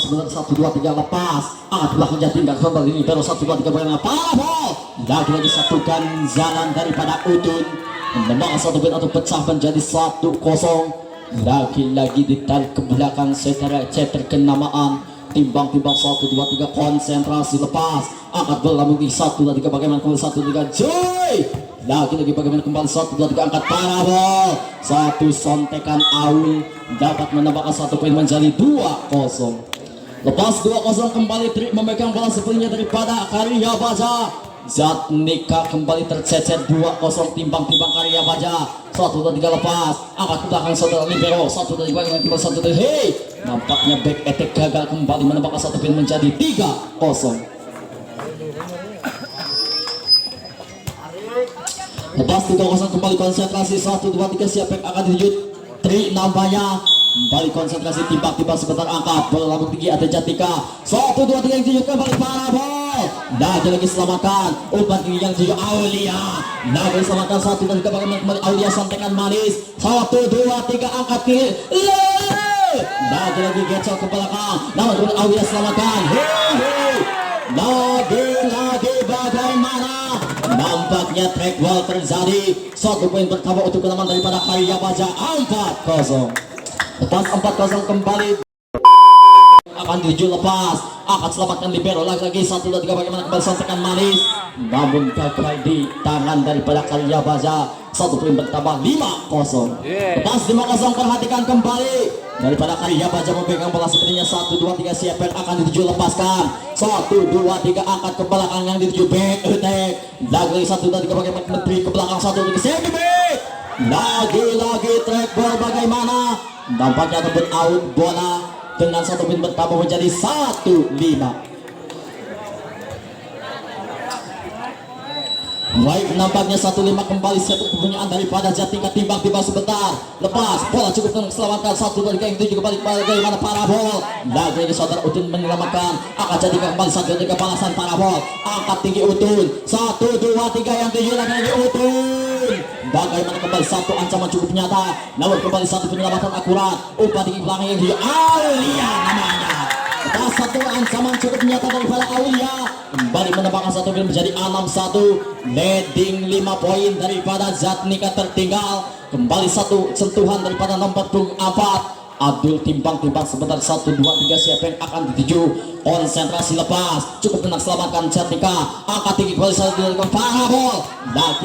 sebentar 1 2 3 lepas. Belakangnya tinggal kembali libero 1 2 3 bagaimana parabol. Lagi-lagi satu ganjalan daripada Utun. Menang 1 poin atau pecah menjadi 1-0. Lagi-lagi ditarik ke belakang secara cetak kenamaan. Timbang-timbang 1 2 3 konsentrasi lepas. Angkat bola lambung 1 2 3 bagaimana kembali 1 3 Joy. Lagi-lagi bagaimana kembali 1 2 3 angkat parabol. Satu sontekan Aul dapat menambahkan 1 poin menjadi 2-0. Lepas 2-0 kembali Trik memegang bola sepenuhnya daripada Karya Baja. Zatnika kembali tercecer 2-0 timbang-timbang Karya Baja. 1 2 3 lepas. Angkat ke belakang saudara libero 1 2 3 bagaimana kembali 1 2 hey. Nampaknya back attack gagal kembali menambahkan 1 poin menjadi 3-0. Lepas 3-0 kembali konsentrasi 1 2 3 siapa yang akan dituju Tri nampaknya kembali konsentrasi tiba-tiba sebentar angkat bola lambung tinggi ada Jatika 1 2 3 yang dituju kembali parabol. Lagi selamatkan umpan tinggi yang dituju Aulia. Lagi selamatkan 1 dan bagaimana kembali Aulia santekan manis 1 2 3 angkat kiri. Lagi gecok ke belakang namun Aulia selamatkan. Lagi bagaimana nampaknya track ball terjadi 1 poin pertama untuk kenaman daripada Karya Baja 4-0. Lepas 4-0 kembali akan tuju lepas akan selamatkan libero lagi 1 2 3 bagaimana kembali santekan manis namun gagal di tangan daripada Karya Baja 1 poin bertambah 5-0. Lepas 5-0 perhatikan kembali daripada Karya Baja memegang bola sepertinya 1 2 3 siapa yang akan dituju lepaskan 1 2 3 angkat ke belakang yang dituju back attack lagi 1 2 3 bagaimana menteri ke belakang 1 2 3 save back lagi track ball bagaimana nampaknya ataupun out bola dengan 1 poin bertambah menjadi 1-5. Baik nampaknya 1-5 kembali satu kepunyaan daripada Jatika timbang-timbang sebentar lepas bola cukup tenang selamatkan 1 2 3 yang dituju kembali bagaimana parabol lagi saudara Utun menyelamatkan akan Jatika kembali 1 2 3 balasan parabol angkat tinggi Utun 1 2 3 yang dituju lagi Utun bagaimana kembali satu ancaman cukup nyata namun kembali 1 penyelamatan akurat umpan tinggi belakang yang dituju Aulia namanya atas 1 ancaman cukup nyata daripada Aulia kembali menambahkan 1 poin menjadi 6-1 leading 5 poin daripada Zatnika tertinggal kembali 1 sentuhan daripada nomor punggung 4 Abdul timbang-timbang sebentar 1 2 3 siapa yang akan dituju konsentrasi lepas cukup tenang selamatkan Zatnika angkat tinggi kembali 1 2 3 parabol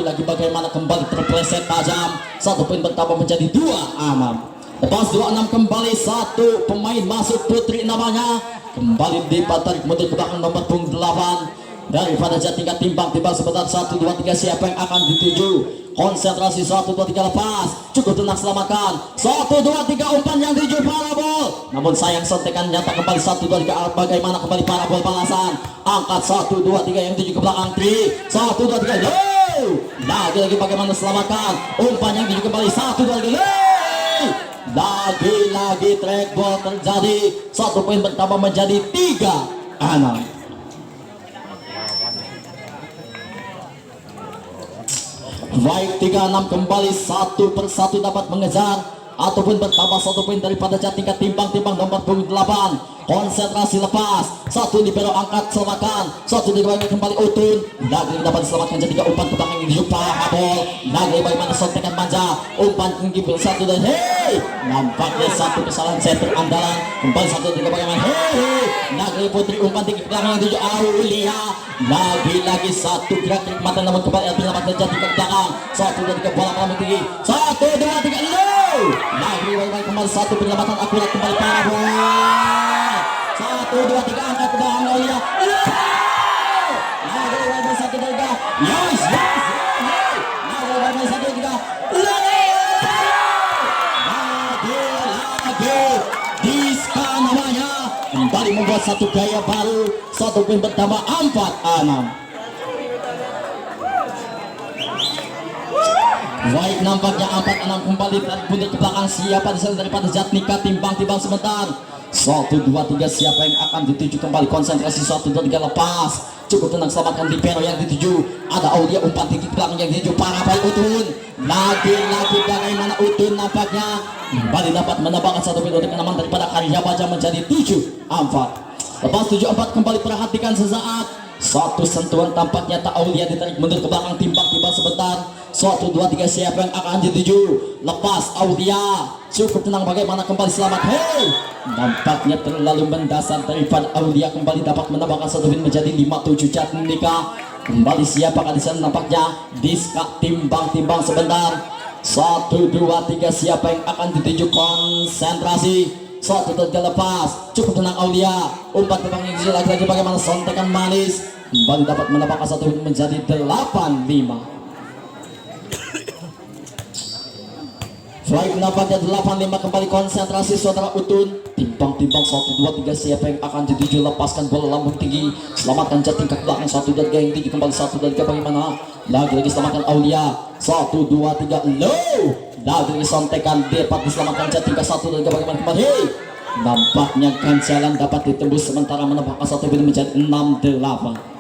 lagi bagaimana kembali terpleset tajam 1 poin bertambah menjadi 2-6. Lepas 2-6 kembali 1 pemain masuk Putri namanya kembali ditarik mundur ke belakang nomor punggung 8 daripada Jatika timbang-timbang sebentar 1 2 3 siapa yang akan dituju konsentrasi 1 2 3 lepas cukup tenang selamatkan 1 2 3 umpan yang dituju parabol namun sayang sontekan nyata kembali 1 2 3 bagaimana kembali parabol balasan angkat 1 2 3 yang dituju ke belakang Tri 1 2 3 low lagi bagaimana selamatkan umpan yang dituju kembali 1 2 3 lagi track ball terjadi 1 poin bertambah menjadi 3-6. Baik 3-6 kembali 1 per 1 dapat mengejar ataupun bertambah 1 poin daripada Jatika timbang-timbang nomor punggung 8 konsentrasi lepas 1 libero angkat selamatkan 1 dibagi kembali Utun lagi dapat diselamatkan Jatika umpan ke belakang yang dijumpa habol lagi bagaimana sontekan manja umpan tinggi pun 1 dan hey nampaknya 1 kesalahan center andalan kembali 1 3 bagaimana hey lagi Putri umpan tinggi ke belakang yang dijumpa Aulia lagi 1 gerak mata namun kembali menyelamatkan Jatika ke belakang 1 2 3 bola paling tinggi 1 2 3 low lagi bagaimana kembali 1 penyelamatan akurat kembali parabol 1 2 3 angkat ke belakang Aulia lagi bagaimana 1 2 3 yes lagi bagaimana 1 2 3 lagi Diska namanya kembali membuat 1 gaya baru 1 poin bertambah 4-6. Baik nampaknya 4-6 kembali tarik mundur ke belakang siapa di sana daripada Zatnika timbang-timbang sebentar 1 2 3 siapa yang akan dituju kembali konsentrasi 1 2 3 lepas cukup tenang selamatkan libero yang dituju ada Aulia umpan tinggi belakang yang dituju parabol Utun Lagi-lagi bagaimana Udin nampaknya kembali dapat menambahkan satu poin untuk kemenangan daripada Karya Baja menjadi 7-4. Lepas 7-4 kembali perhatikan sesaat. Satu sentuhan tampaknya tak Aulia ditarik mundur ke belakang, timbang-timbang sebentar. 1, 2, 3 siapa yang akan dituju? Lepas Aulia cukup tenang bagaimana kembali selamat. Hey, nampaknya terlalu mendasar daripada Aulia kembali dapat menambahkan satu poin menjadi 5-7. Jatnika kembali siapa di sana nampaknya Diska timbang-timbang sebentar. 1, 2, 3 siapa yang akan dituju? Konsentrasi. 1, 2, 3 lepas cukup tenang Aulia, umpan tebang yang lagi-lagi bagaimana sontekan manis kembali dapat menambahkan satu menjadi 8-5. Baik, nampaknya 8-5 kembali konsentrasi saudara Utun. Timbang-timbang 1, 2, 3 siapa yang akan dituju? Lepaskan bola lambung tinggi, selamatkan Jatim ke belakang. 1, 2, 3 yang tinggi kembali 1, 2, 3 bagaimana? Lagi-lagi selamatkan Aulia. 1, 2, 3 low. Lagi-lagi sontekan dapat diselamatkan Jatim ke 1, 2, 3 bagaimana kembali? Nampaknya ganjalan dapat ditembus sementara menambahkan satu poin menjadi 6-8.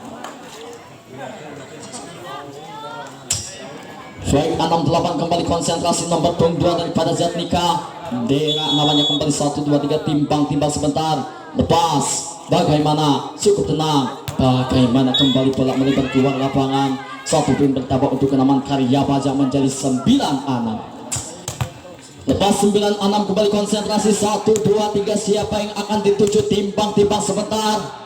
Baik, 6-8 kembali konsentrasi nomor 2 daripada Zatnika. Dera namanya kembali 1, 2, 3 timbang-timbang sebentar. Lepas bagaimana? Cukup tenang. Bagaimana kembali bola melebar keluar lapangan. Satu poin bertambah untuk kenaman Karya Baja menjadi 9-6. Lepas 9-6 kembali konsentrasi. 1, 2, 3 siapa yang akan dituju? Timbang-timbang sebentar.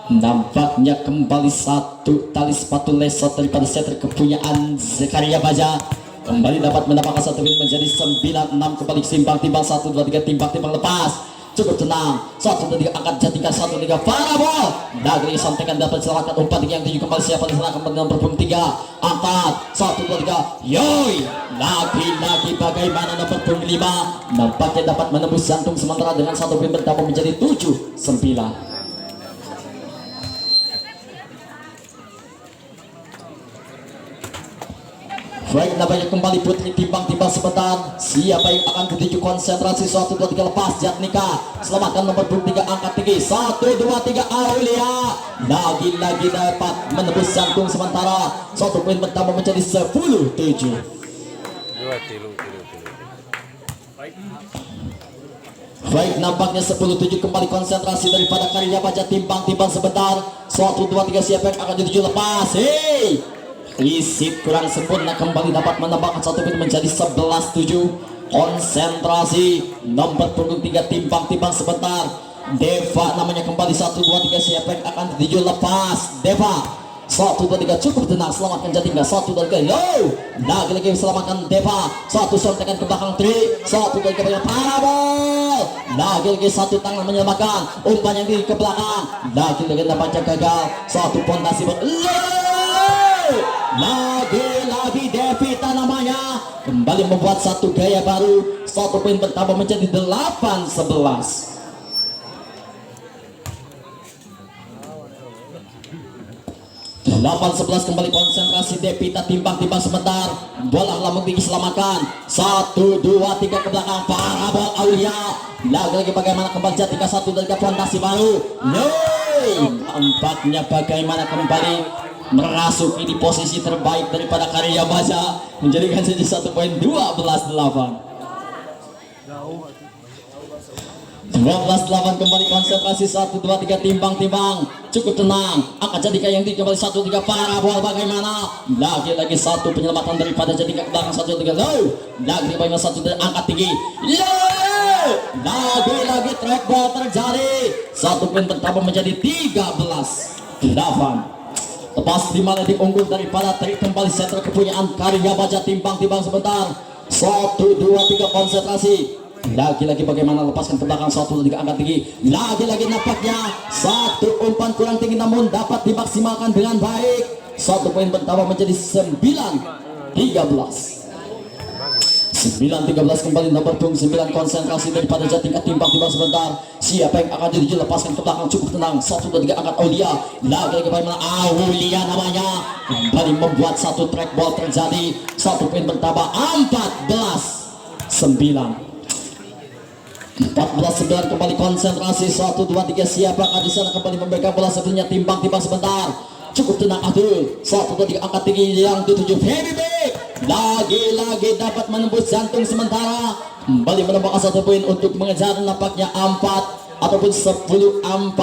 Nampaknya kembali satu tali sepatu lesot daripada setter kepunyaan Zakaria Baja kembali dapat mendapatkan satu poin menjadi 9-6. Kembali timbang-timbang 1, 2, 3 timbang-timbang lepas cukup tenang. 1, 2, 3 angkat Jatingkan 1, 3 parabol. Lagi sampaikan dapat selamatkan umpan yang tinggi kembali siapa di sana kembali nomor 3 angkat 1, 2, 3 yoi. Lagi-lagi bagaimana nomor 5 nampaknya dapat menembus jantung sementara dengan satu poin bertambah menjadi 7-9. Baik, nampaknya kembali Putri timbang-timbang sebentar. Siapa yang akan dituju? Konsentrasi 1, 2, 3 lepas Jatnika. Selamatkan nomor 3 angkat tinggi 1, 2, 3 Aulia. Lagi-lagi dapat menembus jantung sementara. Satu poin bertambah menjadi 10-7. Baik, nampaknya 10-7 kembali konsentrasi daripada Karya Baja timbang-timbang sebentar. 1, 2, 3 siapa yang akan dituju? Lepas. Hei, Lisik kurang sempurna kembali dapat menambahkan satu poin menjadi 11-7. Konsentrasi nomor punggung 3 timbang-timbang sebentar. Deva namanya kembali 1, 2, 3 siapa yang akan dituju? Lepas Deva. 1, 2, 3 cukup tenang selamatkan Jatim. 1, 2, 3 low. Lagi-lagi selamatkan Deva. 1 sontekan ke belakang 3. 1, 2, 3 parabol. Lagi-lagi satu tangan menyelamatkan umpan yang di ke belakang. Lagi-lagi nampaknya gagal. 1 pondasi lagi-lagi Devita namanya kembali membuat satu gaya baru. Satu poin bertambah menjadi 8-11. Kembali konsentrasi. Devita timbang-timbang sebentar. Bola lambung tinggi selamatkan. 1, 2, 3 ke belakang parabol Aulia. Lagi-lagi bagaimana kembali Jatika 1 dari fondasi baru. Nampaknya bagaimana kembali merasuki di posisi terbaik daripada Karya Baja menjadikan saja 1 poin 12-8. 12-8 kembali konsentrasi 1, 2, 3 timbang-timbang cukup tenang. Angkat Jatika yang tinggi kembali 1, 3 parabol bagaimana? Lagi-lagi satu penyelamatan daripada Jatika ke belakang 1, 3 low. Lagi bagaimana 1 dari angkat tinggi low. Lagi-lagi track ball terjadi. 1 poin bertambah menjadi 13-8. Lepas 5 leading unggul daripada trik kembali setter kepunyaan Karya Baja timbang-timbang sebentar. 1, 2, 3 konsentrasi. Lagi-lagi bagaimana lepaskan ke belakang 1, 2, 3 angkat tinggi. Lagi-lagi nampaknya satu umpan kurang tinggi namun dapat dimaksimalkan dengan baik. 1 poin bertambah menjadi 9-13. 9-13 kembali nomor punggung 9 konsentrasi daripada Jatim timbang-timbang sebentar. Siapa yang akan dituju? Lepaskan ke belakang cukup tenang. 1, 2, 3 angkat Aulia. Lagi-lagi bagaimana Aulia namanya kembali membuat satu track ball terjadi. 1 poin bertambah 14-9. 14-9 kembali konsentrasi. 1, 2, 3 siapa akan di sana kembali memegang bola sebelumnya timbang-timbang sebentar. cukup tenang Abdul. Satu dua tiga angkat tinggi yang tujuh heavy back. Lagi-lagi dapat menembus jantung sementara. Kembali menambahkan 1 poin untuk mengejar nampaknya 4 ataupun 10-14.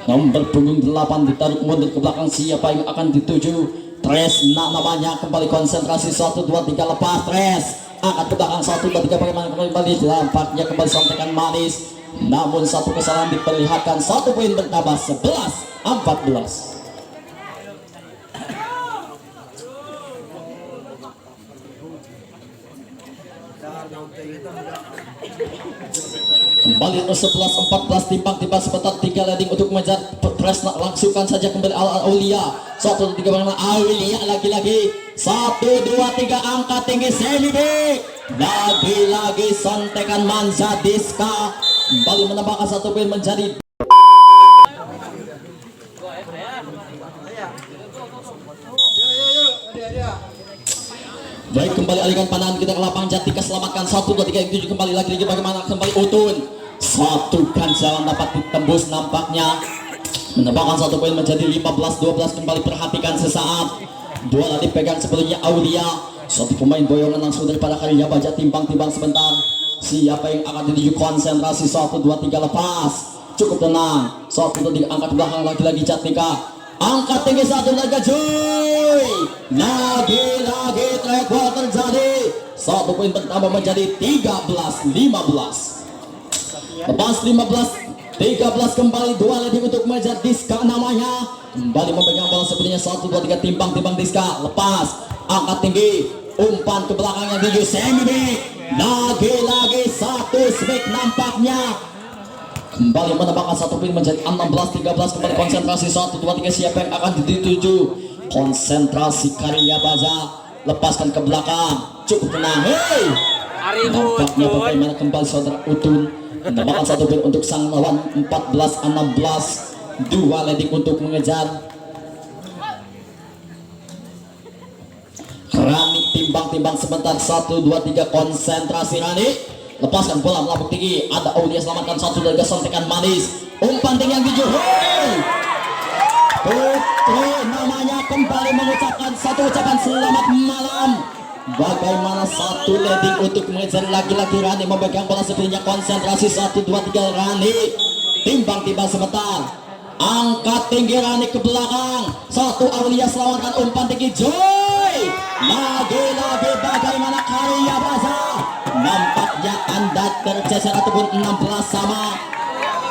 Nomor punggung 8 ditarik mundur ke belakang. Siapa yang akan dituju? Tresna namanya. Kembali konsentrasi 1 2 3 lepas Tres. Angkat ke belakang 1 2 3 bagaimana kembali nampaknya kembali sampaikan manis. Namun satu kesalahan diperlihatkan. 1 poin bertambah 11-14. Kembali 11-14 timbang sebentar 3 leading untuk mengejar Tresna. Langsungkan saja kembali Aulia 1 2 3 bagaimana Aulia lagi-lagi 1 2 3 angkat tinggi semi back. Lagi-lagi sontekan Manza Diska kembali menambahkan 1 poin menjadi baik. Kembali alihkan pandangan kita ke lapangan Jatika, selamatkan 1 2 3 yang 7 kembali lagi bagaimana kembali Utun. Satu ganjalan dapat ditembus nampaknya menambahkan 1 poin menjadi 15-12. Kembali perhatikan sesaat bola dipegang sebelumnya Aulia. Satu pemain boyongan langsung daripada Karya Baja. Timbang sebentar. Siapa yang akan dituju konsentrasi 1 2 3 lepas. Cukup tenang. 1 2 3 angkat belakang lagi-lagi Jatika. Angkat tinggi 1 lagi Joy. Lagi-lagi track ball terjadi. 1 poin bertambah menjadi 13-15. Lepas 15-13 kembali 2 leading untuk mengejar Diska namanya. Kembali memegang bola sebenarnya 1 2 3 timbang Diska. Lepas angkat tinggi. Umpan ke belakangnya tuju semi back. Lagi-lagi 1 smack nampaknya. Kembali menambahkan 1 poin menjadi 16-13. Kembali konsentrasi 1 2 3 siapa yang akan dituju? Konsentrasi Karya Baja. Lepaskan ke belakang. Cukup tenang. Hei. Nampaknya bagaimana kembali saudara Utun. Menambahkan 1 poin untuk sang lawan 14-16. 2 leading untuk mengejar. Rani timbang sebentar 1 2 3 konsentrasi Rani. Lepaskan bola melambung tinggi. Ada Aulia selamatkan 1 2 3 sontekan manis. Umpan tinggi yang 7. Hey! Putri namanya kembali mengucapkan satu ucapan selamat malam. Bagaimana 1 leading untuk mengejar lagi-lagi Rani memegang bola sebelumnya konsentrasi 1 2 3 Rani. Timbang sebentar. Angkat tinggi Rani ke belakang. 1 Aulia selamatkan umpan tinggi Joy. Lagi-lagi bagaimana Karya Baja. Nampaknya Anda tercecer ataupun 16 sama.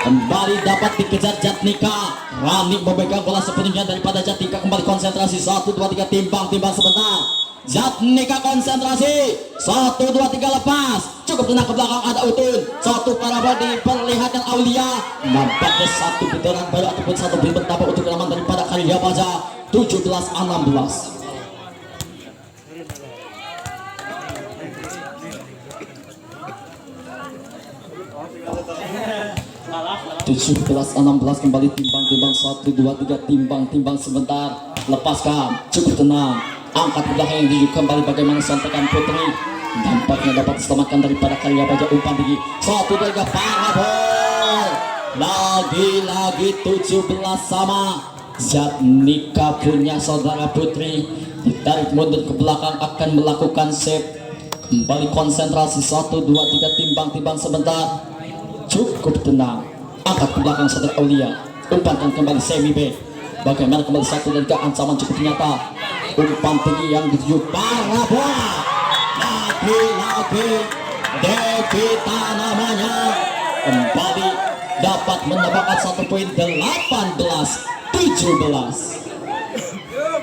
Kembali dapat dikejar Jatnika. Rani memegang bola sepenuhnya daripada Jatika. Kembali konsentrasi 1 2 3 timbang sebentar. Jatnika konsentrasi 1 2 3 lepas. Cukup tenang ke belakang ada Utun. 1 parabol diperlihatkan Aulia. Nampaknya 1 putaran baru ataupun 1 poin bertambah untuk kenaman daripada Karya Baja. 17-16. 17-16 kembali timbang 1 2 3 timbang sebentar. Lepaskan. Cukup tenang. Angkat ke belakang yang diuji kembali bagaimana sontekan Putri. Nampaknya dapat diselamatkan daripada Karya Baja. Umpan tinggi 1 2 3 parabol. Lagi-lagi 17 sama. Jatnika punya saudara Putri. Ditarik mundur ke belakang akan melakukan save. Kembali konsentrasi 1 2 3 timbang sebentar. Cukup tenang. Angkat ke belakang saudara Aulia. Umpankan kembali semi back. Bagaimana kembali 1 dan 3 ancaman cukup nyata. Umpan tinggi yang dituju parabola. Lagi-lagi Devita namanya kembali dapat menambahkan 1 poin 18-17.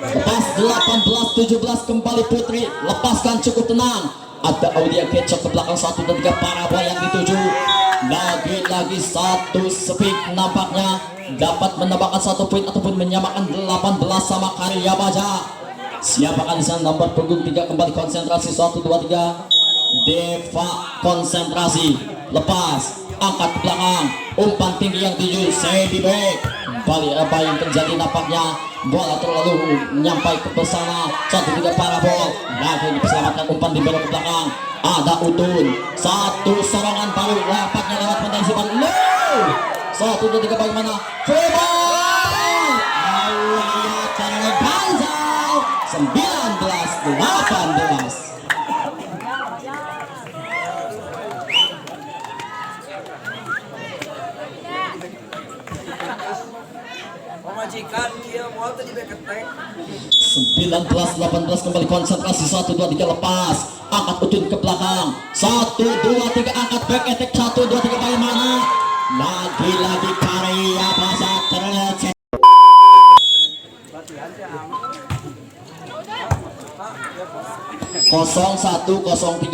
Lepas 18-17 kembali Putri. Lepaskan cukup tenang. Ada Aulia kecok ke belakang 1 dan 3 parabola yang dituju. Lagi-lagi 1 speak nampaknya dapat menambahkan 1 poin ataupun menyamakan 18 sama Karya Baja. Siapa kan di sana nomor punggung 3 kembali konsentrasi 1 2 3. Deva konsentrasi. Lepas angkat ke belakang. Umpan tinggi yang tuju safety back. Kembali apa yang terjadi nampaknya bola terlalu nyampai ke sana. 1 3 parabol. Lagi diselamatkan umpan di belok ke belakang. Ada Utun. 1 serangan baru nampaknya lewat potensi baru. 1 2 3 bagaimana? Freeman! 19-18. Pemajikan dia mau tadi beketek 19-18 kembali konsentrasi 1 2 3 lepas angkat utun ke belakang 1 2 3 angkat back attack 1 2 3 bagaimana lagi-lagi karya bahasa terlecet 0103.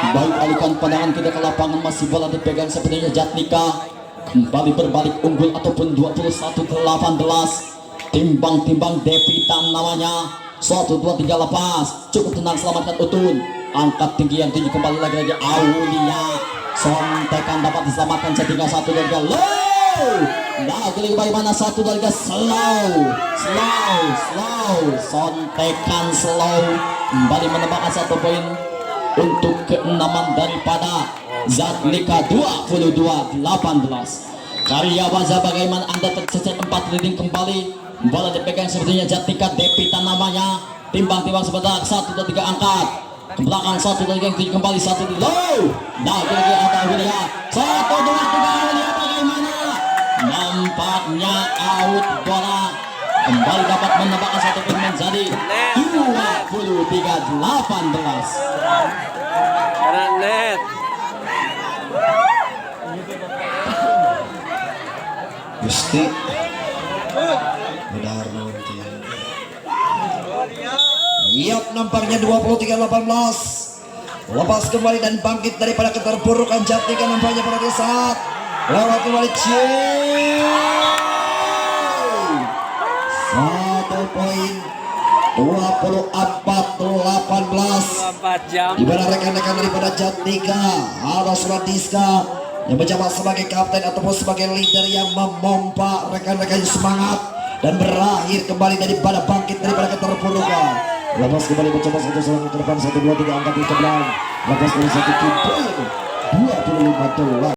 Baik, alihkan pandangan kita ke lapangan, masih bola dipegang sepertinya Jatnika kembali berbalik unggul ataupun 21-18. Timbang-timbang Devitan namanya 1 2 3 lepas cukup tenang, selamatkan Utun, angkat tinggi yang tinggi kembali lagi-lagi Aulia, sontekan dapat diselamatkan Jatnika 1 2 3 low lagi-lagi bagaimana 1 2 3 slow sontekan slow kembali menambahkan 1 poin untuk keenaman daripada Jatnika 22-18. Karya Waza bagaimana Anda tercecer 4 leading kembali, bola dipegang sepertinya Jatnika Devitan namanya, timbang-timbang sebentar 1 2 3 angkat ke belakang 1 2 3 kembali 1 low lagi-lagi ada Aulia 1 2 3 Aulia bagaimana nampaknya out bola kembali dapat menambahkan 1 poin menjadi 23-18. net Gusti benar nanti. Yap, nampaknya 23-18 lepas kembali dan bangkit daripada keterpurukan Jatnika nampaknya pada saat lewat kembali 1 poin 24-18 4 jam di mana rekan-rekan daripada Jatnika ada Suradiska yang menjabat sebagai kapten ataupun sebagai leader yang memompa rekan-rekannya semangat dan berakhir kembali daripada bangkit daripada keterpurukan. Lepas kembali mencoba satu serangan ke depan 1 2 3 angkat ke belakang. Lepas dari 1 poin 25-18.